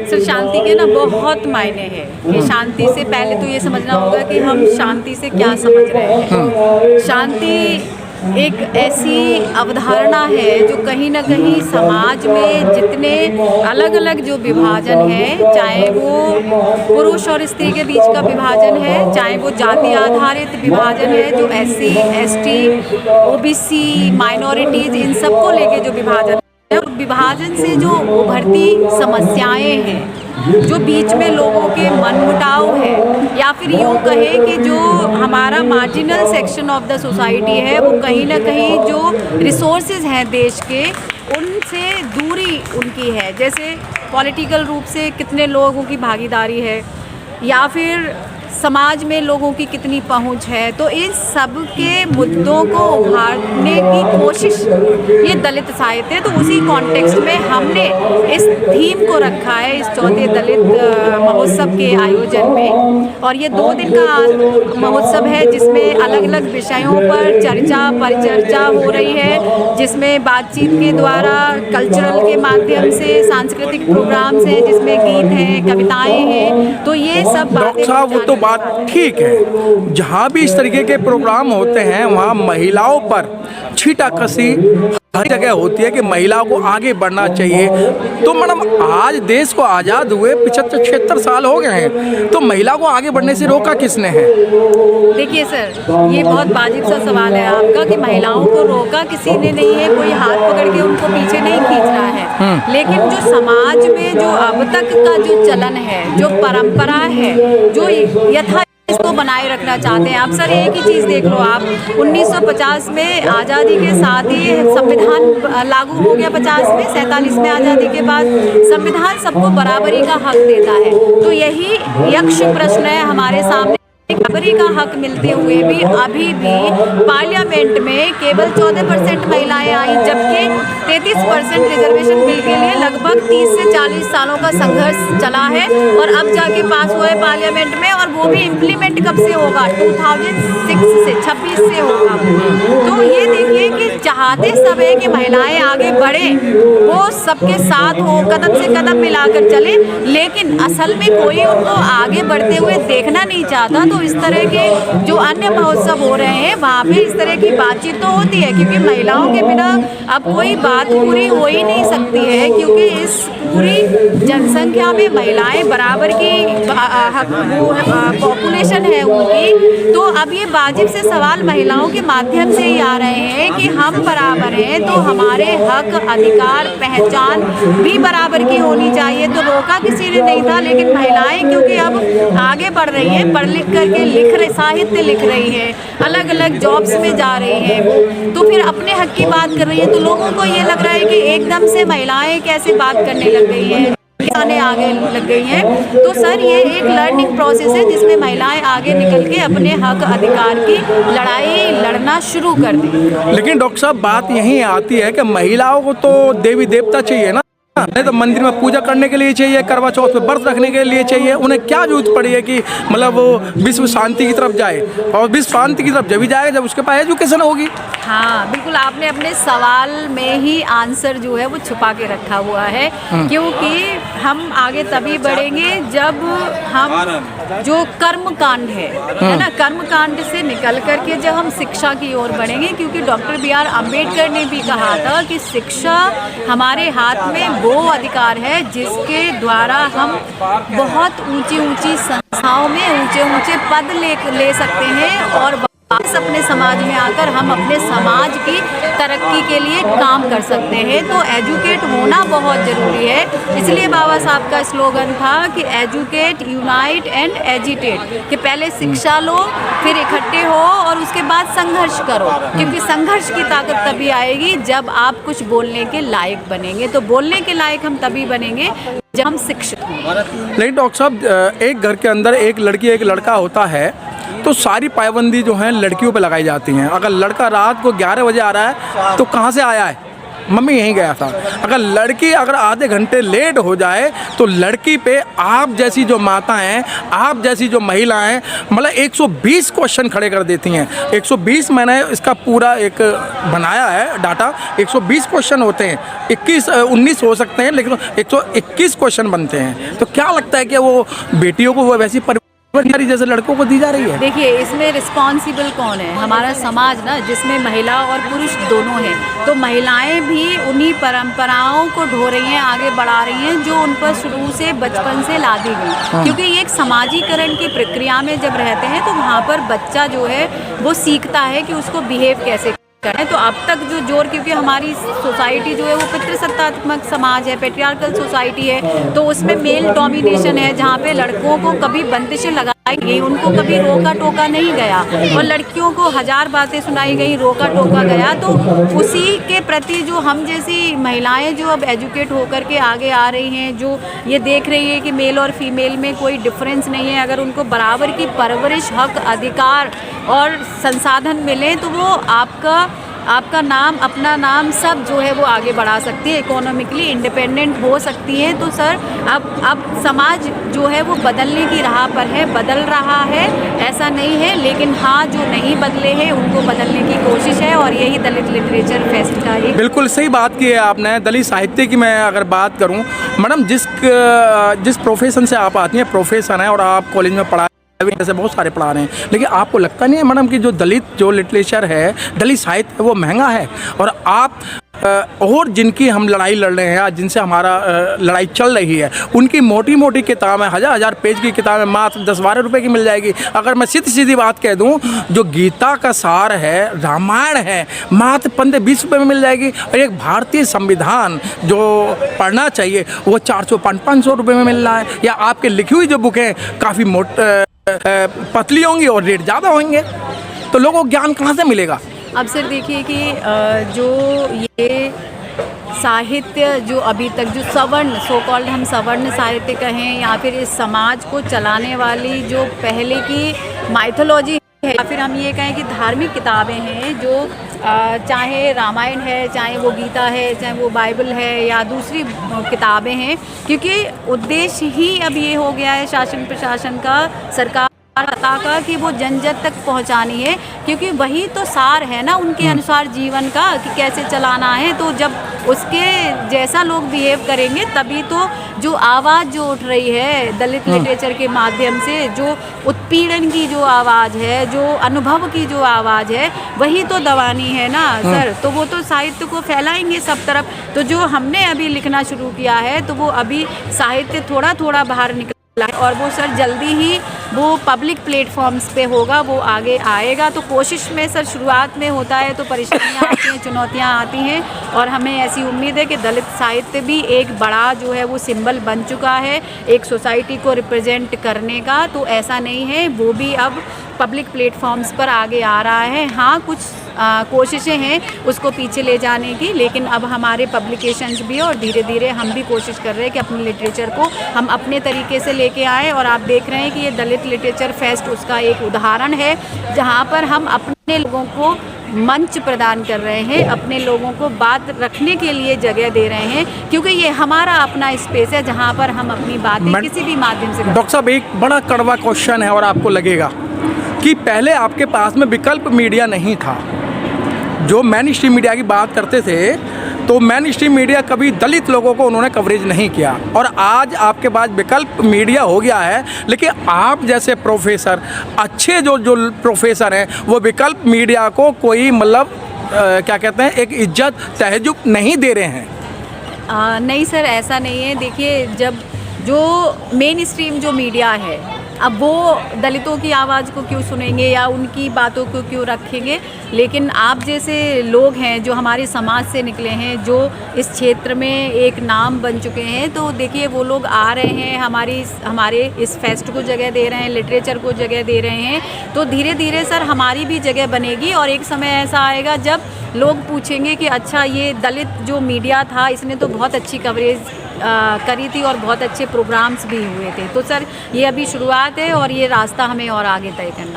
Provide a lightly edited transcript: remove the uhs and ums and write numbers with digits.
Sir शांति के ना बहुत मायने हैं कि शांति से पहले तो ये समझना होगा कि हम शांति से क्या समझ रहे हैं। शांति एक ऐसी अवधारणा है जो कहीं ना कहीं समाज में जितने अलग अलग जो विभाजन है, चाहे वो पुरुष और स्त्री के बीच का विभाजन है, चाहे वो जाति आधारित विभाजन है, जो SC ST OBC माइनॉरिटीज इन सबको लेके जो विभाजन है, विभाजन से जो उभरती समस्याएं हैं, जो बीच में लोगों के मनमुटाव है, या फिर यूँ कहें कि जो हमारा marginal section of the society है, वो कहीं ना कहीं जो रिसोर्सेज हैं देश के, उनसे दूरी उनकी है। जैसे पॉलिटिकल रूप से कितने लोगों की भागीदारी है, या फिर समाज में लोगों की कितनी पहुंच है, तो इन सब के मुद्दों को उभारने की कोशिश ये दलित साहित्य है। तो उसी कॉन्टेक्स्ट में हमने इस थीम को रखा है इस चौथे दलित महोत्सव के आयोजन में। और ये 2 दिन का महोत्सव है जिसमें अलग अलग विषयों पर चर्चा परिचर्चा हो रही है, जिसमें बातचीत के द्वारा कल्चरल के माध्यम से सांस्कृतिक प्रोग्राम्स हैं, जिसमें गीत हैं, कविताएँ हैं। तो ये सब बातें बात ठीक है। जहाँ भी इस तरीके के प्रोग्राम होते हैं वहाँ महिलाओं पर छीटाकशी हर जगह होती है कि महिलाओं को आगे बढ़ना चाहिए। तो मैडम, आज देश को आज़ाद हुए 75-76 साल हो गए हैं, तो महिलाओं को आगे बढ़ने से रोका किसने है? देखिए सर, ये बहुत वाजिब सा सवाल है आपका कि महिलाओं को रोका किसी ने नहीं है, कोई हाथ पकड़ के उनको पीछे नहीं खींच रहा है। लेकिन जो समाज में जो अब तक का जो चलन है, जो परंपरा है, जो यथा इसको बनाए रखना चाहते हैं आप। सर एक ही चीज़ देख लो आप, 1950 में आज़ादी के साथ ही संविधान लागू हो गया, 50 में 47 में आज़ादी के बाद संविधान सबको बराबरी का हक देता है। तो यही यक्ष प्रश्न है हमारे सामने, बराबरी का हक मिलते हुए भी अभी भी पार्लियामेंट में केवल 14% महिलाएं आई, जबकि 33% रिजर्वेशन बिल के लिए लगभग 30 से 40 सालों का संघर्ष चला है और अब जाके पास हुआ है पार्लियामेंट में। और वो भी इम्प्लीमेंट कब से होगा? 2006 से 26 से होगा। तो ये देखिए कि चाहते सब है कि महिलाएं आगे बढ़े, वो सबके साथ हो, कदम से कदम मिलाकर चले, लेकिन असल में कोई उनको आगे बढ़ते हुए देखना नहीं चाहता। तो इस तरह के जो अन्य महोत्सव हो रहे हैं वहाँ पे इस तरह की बातचीत तो होती है, क्योंकि महिलाओं के बिना अब कोई बात पूरी हो ही नहीं सकती है, क्योंकि इस पूरी जनसंख्या में महिलाएं बराबर की पॉपुलेशन है उनकी। तो अब ये वाजिब से सवाल महिलाओं के माध्यम से ही आ रहे हैं कि हम बराबर हैं, तो हमारे हक अधिकार पहचान भी बराबर की होनी चाहिए। तो रोका किसी ने नहीं था, लेकिन महिलाएं क्योंकि अब आगे बढ़ रही हैं, पढ़ लिख करके लिख रहे, साहित्य लिख रही है, अलग अलग जॉब्स में जा रही है, तो फिर अपने हक की बात कर रही है, तो लोगों को ये लग रहा है कि एकदम से महिलाएं कैसे बात करने लग गई है, आगे लग गई हैं। तो सर ये एक लर्निंग प्रोसेस है जिसमें महिलाएं आगे निकल के अपने हक अधिकार की लड़ाई लड़ना शुरू कर दें। लेकिन डॉक्टर साहब, बात यहीं आती है कि महिलाओं को तो देवी देवता चाहिए ना, नहीं तो मंदिर में पूजा करने के लिए चाहिए, करवा चौथ पे व्रत रखने के लिए चाहिए। उन्हें क्या जरूरत पड़ी है कि मतलब वो विश्व शांति की तरफ जाए? और विश्व शांति की तरफ जब भी जाएगा जब उसके पास एजुकेशन होगी। हाँ बिल्कुल, आपने अपने सवाल में ही आंसर जो है वो छुपा के रखा हुआ है, क्योंकि हम आगे तभी बढ़ेंगे जब हम जो कर्म कांड है ना, कर्म कांड से निकल करके जब हम शिक्षा की ओर बढ़ेंगे। क्योंकि डॉक्टर BR अम्बेडकर ने भी कहा था कि शिक्षा हमारे हाथ में वो अधिकार है जिसके द्वारा हम बहुत ऊंची ऊंची संस्थाओं में ऊंचे ऊंचे पद ले सकते हैं और अपने समाज में आकर हम अपने समाज की तरक्की के लिए काम कर सकते हैं। तो एजुकेट होना बहुत ज़रूरी है, इसलिए बाबा साहब का स्लोगन था कि एजुकेट, यूनाइट एंड एजिटेट, कि पहले शिक्षा लो, फिर इकट्ठे हो और उसके बाद संघर्ष करो, क्योंकि संघर्ष की ताकत तभी आएगी जब आप कुछ बोलने के लायक बनेंगे। तो बोलने के लायक हम तभी बनेंगे जब हम शिक्षित हों। लेकिन डॉक्टर साहब, एक घर के अंदर एक लड़की एक लड़का होता है तो सारी पाबंदी जो है लड़कियों पे लगाई जाती हैं। अगर लड़का रात को 11 बजे आ रहा है तो कहाँ से आया है, मम्मी यहीं गया था। अगर लड़की अगर आधे घंटे लेट हो जाए तो लड़की पे आप जैसी जो माता हैं, आप जैसी जो महिलाएं हैं, मतलब 120 क्वेश्चन खड़े कर देती हैं। 120 मैंने इसका पूरा एक बनाया है डाटा। 120 क्वेश्चन होते हैं, 19 हो सकते हैं, लेकिन 121 क्वेश्चन बनते हैं। तो क्या लगता है कि वो बेटियों को वो वैसी जैसे लड़कों को दी जा रही है? देखिए, इसमें रिस्पॉन्सिबल कौन है? हमारा समाज ना, जिसमें महिला और पुरुष दोनों हैं। तो महिलाएं भी उन्हीं परंपराओं को ढो रही हैं, आगे बढ़ा रही हैं, जो उन पर शुरू से बचपन से लादी गई। क्योंकि ये एक समाजीकरण की प्रक्रिया में जब रहते हैं तो वहाँ पर बच्चा जो है वो सीखता है कि उसको बिहेव कैसे करें। तो अब तक जो जोर, क्योंकि हमारी सोसाइटी जो है वो पितृसत्तात्मक समाज है, पेट्रियार्कल सोसाइटी है, तो उसमें मेल डोमिनेशन है, जहाँ पे लड़कों को कभी बंदिशें लगाई गई, उनको कभी रोका टोका नहीं गया, और लड़कियों को 1000 बातें सुनाई गई, रोका टोका गया। तो उसी के प्रति जो हम जैसी महिलाएं जो अब एजुकेट होकर के आगे आ रही हैं, जो ये देख रही है कि मेल और फीमेल में कोई डिफरेंस नहीं है, अगर उनको बराबर की परवरिश, हक, अधिकार और संसाधन मिले तो वो आपका नाम, अपना नाम सब जो है वो आगे बढ़ा सकती है, इकोनॉमिकली इंडिपेंडेंट हो सकती है। तो सर अब समाज जो है वो बदलने की राह पर है, बदल रहा है, ऐसा नहीं है। लेकिन हाँ, जो नहीं बदले हैं उनको बदलने की कोशिश है, और यही दलित लिटरेचर फेस्ट का एक। बिल्कुल सही बात की है आपने। दलित साहित्य की मैं अगर बात करूं, मैडम जिस प्रोफेशन से आप आती हैं, प्रोफेशन है, और आप कॉलेज में पढ़ा जैसे बहुत सारे पढ़ा रहे हैं, लेकिन आपको लगता नहीं है मैडम कि जो लिटरेचर है, दलित साहित्य है, वो महंगा है? और आप और जिनकी हम लड़ाई लड़ रहे हैं, आज जिनसे हमारा लड़ाई चल रही है, उनकी मोटी मोटी किताबें, 1000 पेज की किताबें मात्र 10-12 रुपये की मिल जाएगी। अगर मैं सीधी बात कह दूं, जो गीता का सार है, रामायण है, मात्र 15-20 रुपये में मिल जाएगी। और एक भारतीय संविधान जो पढ़ना चाहिए वो 400-500 रुपये में मिल रहा है। या आपके लिखी हुई जो बुकें काफ़ी पतली होंगी और रेट ज़्यादा होंगे, तो लोगों को ज्ञान कहाँ से मिलेगा? अब सर देखिए कि जो ये साहित्य जो अभी तक जो सवर्ण, सो कॉल्ड हम सवर्ण साहित्य कहें, या फिर इस समाज को चलाने वाली जो पहले की माइथोलॉजी है, या फिर हम ये कहें कि धार्मिक किताबें हैं, जो चाहे रामायण है, चाहे वो गीता है, चाहे वो बाइबल है, या दूसरी किताबें हैं, क्योंकि उद्देश्य ही अब ये हो गया है शासन प्रशासन का, सरकार का, कि वो जन जन तक पहुंचानी है, क्योंकि वही तो सार है ना उनके अनुसार जीवन का, कि कैसे चलाना है। तो जब उसके जैसा लोग बिहेव करेंगे तभी तो जो आवाज़ जो उठ रही है दलित लिटरेचर के माध्यम से, जो उत्पीड़न की जो आवाज़ है, जो अनुभव की जो आवाज़ है, वही तो दबानी है ना सर। तो वो तो साहित्य को फैलाएंगे सब तरफ। तो जो हमने अभी लिखना शुरू किया है, तो वो अभी साहित्य थोड़ा थोड़ा बाहर निकला, और वो सर जल्दी ही वो पब्लिक प्लेटफॉर्म्स पे होगा, वो आगे आएगा। तो कोशिश में सर शुरुआत में होता है तो परेशानियाँ आती हैं, चुनौतियाँ आती हैं, और हमें ऐसी उम्मीद है कि दलित साहित्य भी एक बड़ा जो है वो सिंबल बन चुका है एक सोसाइटी को रिप्रेजेंट करने का। तो ऐसा नहीं है, वो भी अब पब्लिक प्लेटफॉर्म्स पर आगे आ रहा है। हाँ, कुछ कोशिशें हैं उसको पीछे ले जाने की, लेकिन अब हमारे पब्लिकेशंस भी, और धीरे धीरे हम भी कोशिश कर रहे हैं कि अपने लिटरेचर को हम अपने तरीके से लेके आएँ। और आप देख रहे हैं कि ये दलित लिटरेचर फेस्ट उसका एक उदाहरण है, जहाँ पर हम अपने लोगों को मंच प्रदान कर रहे हैं, अपने लोगों को बात रखने के लिए जगह दे रहे हैं, क्योंकि ये हमारा अपना स्पेस है जहाँ पर हम अपनी बातें किसी भी माध्यम से। डॉक्टर साहब, एक बड़ा कड़वा क्वेश्चन है, और आपको लगेगा कि पहले आपके पास में विकल्प मीडिया नहीं था। जो मेन स्ट्रीम मीडिया की बात करते थे, तो मेन स्ट्रीम मीडिया कभी दलित लोगों को उन्होंने कवरेज नहीं किया, और आज आपके पास विकल्प मीडिया हो गया है। लेकिन आप जैसे प्रोफेसर, अच्छे जो प्रोफेसर हैं, वो विकल्प मीडिया को कोई मतलब क्या कहते हैं, एक इज्जत तहज़्ज़ुब नहीं दे रहे हैं। नहीं सर, ऐसा नहीं है। देखिए, जब जो मेन स्ट्रीम जो मीडिया है, अब वो दलितों की आवाज़ को क्यों सुनेंगे या उनकी बातों को क्यों रखेंगे? लेकिन आप जैसे लोग हैं जो हमारे समाज से निकले हैं, जो इस क्षेत्र में एक नाम बन चुके हैं, तो देखिए वो लोग आ रहे हैं, हमारे इस फेस्ट को जगह दे रहे हैं, लिटरेचर को जगह दे रहे हैं। तो धीरे धीरे सर हमारी भी जगह बनेगी, और एक समय ऐसा आएगा जब लोग पूछेंगे कि अच्छा, ये दलित जो मीडिया था इसने तो बहुत अच्छी कवरेज करी थी और बहुत अच्छे प्रोग्राम्स भी हुए थे। तो सर ये अभी शुरुआत है, और ये रास्ता हमें और आगे तय करना है।